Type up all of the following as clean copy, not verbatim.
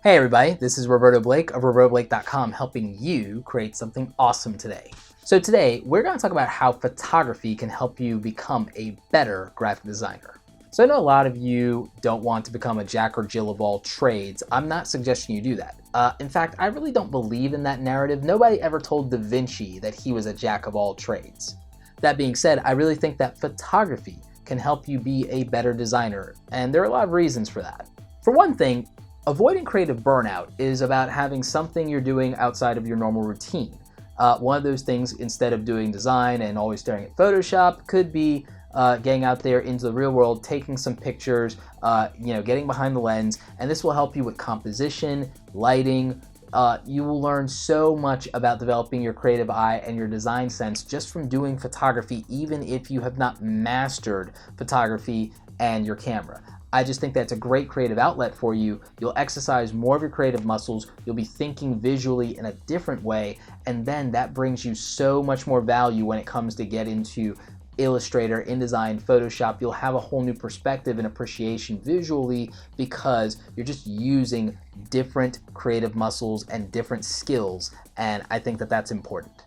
Hey everybody, this is Roberto Blake of robertoblake.com helping you create something awesome today. So today we're going to talk about how photography can help you become a better graphic designer. So I know a lot of you don't want to become a Jack or Jill of all trades. I'm not suggesting you do that. In fact, I really don't believe in that narrative. Nobody ever told Da Vinci that he was a Jack of all trades. That being said, I really think that photography can help you be a better designer, and there are a lot of reasons for that. For one thing, avoiding creative burnout is about having something you're doing outside of your normal routine. One of those things, instead of doing design and always staring at Photoshop, could be getting out there into the real world, taking some pictures, getting behind the lens, and this will help you with composition, lighting. You will learn so much about developing your creative eye and your design sense just from doing photography, even if you have not mastered photography and your camera. I just think that's a great creative outlet for you. You'll exercise more of your creative muscles, you'll be thinking visually in a different way, and then that brings you so much more value when it comes to get into Illustrator, InDesign, Photoshop. You'll have a whole new perspective and appreciation visually because you're just using different creative muscles and different skills, and I think that that's important.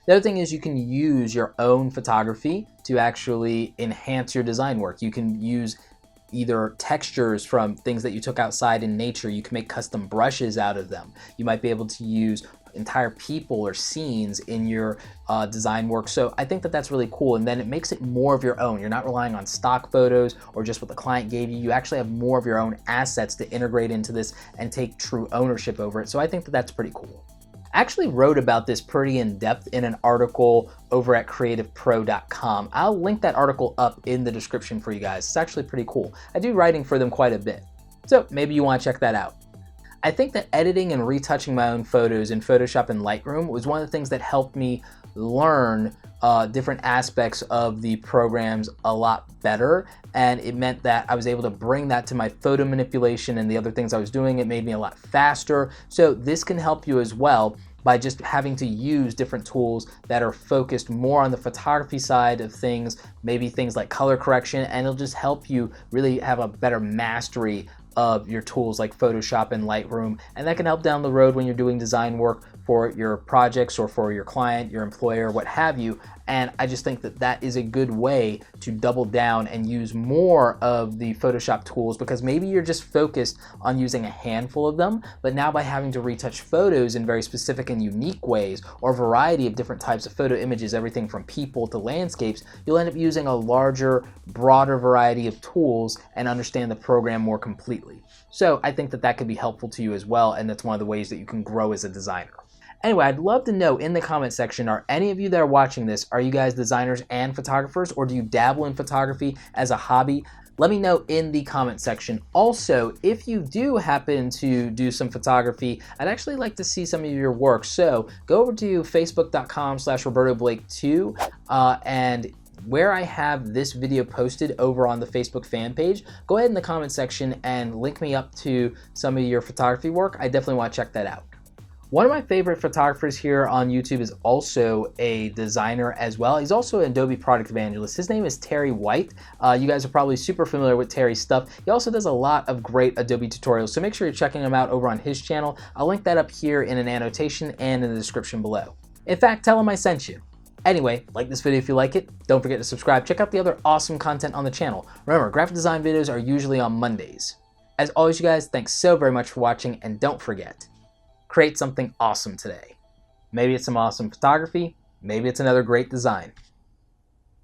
The other thing is you can use your own photography to actually enhance your design work. You can use either textures from things that you took outside in nature. You can make custom brushes out of them. You might be able to use entire people or scenes in your design work. So I think that that's really cool, and then it makes it more of your own. You're not relying on stock photos or just what the client gave you. You actually have more of your own assets to integrate into this and take true ownership over it. So I think that that's pretty cool. I actually wrote about this pretty in depth in an article over at creativepro.com. I'll link that article up in the description for you guys. It's actually pretty cool. I do writing for them quite a bit, so maybe you want to check that out. I think that editing and retouching my own photos in Photoshop and Lightroom was one of the things that helped me learn different aspects of the programs a lot better, and it meant that I was able to bring that to my photo manipulation and the other things I was doing. It made me a lot faster. So this can help you as well by just having to use different tools that are focused more on the photography side of things, maybe things like color correction, and it'll just help you really have a better mastery of your tools like Photoshop and Lightroom, and that can help down the road when you're doing design work for your projects or for your client, your employer, what have you. And I just think that that is a good way to double down and use more of the Photoshop tools, because maybe you're just focused on using a handful of them, but now by having to retouch photos in very specific and unique ways, or a variety of different types of photo images, everything from people to landscapes, you'll end up using a larger, broader variety of tools and understand the program more completely. So I think that that could be helpful to you as well, and that's one of the ways that you can grow as a designer. Anyway, I'd love to know in the comment section, are any of you that are watching this, are you guys designers and photographers, or do you dabble in photography as a hobby? Let me know in the comment section. Also, if you do happen to do some photography, I'd actually like to see some of your work. So go over to facebook.com/RobertoBlake2 and where I have this video posted over on the Facebook fan page, go ahead in the comment section and link me up to some of your photography work. I definitely want to check that out. One of my favorite photographers here on YouTube is also a designer as well. He's also an Adobe product evangelist. His name is Terry White. You guys are probably super familiar with Terry's stuff. He also does a lot of great Adobe tutorials, so make sure you're checking him out over on his channel. I'll link that up here in an annotation and in the description below. In fact, tell him I sent you. Anyway, like this video if you like it. Don't forget to subscribe. Check out the other awesome content on the channel. Remember, graphic design videos are usually on Mondays. As always, you guys, thanks so very much for watching, and don't forget, create something awesome today. Maybe it's some awesome photography, maybe it's another great design.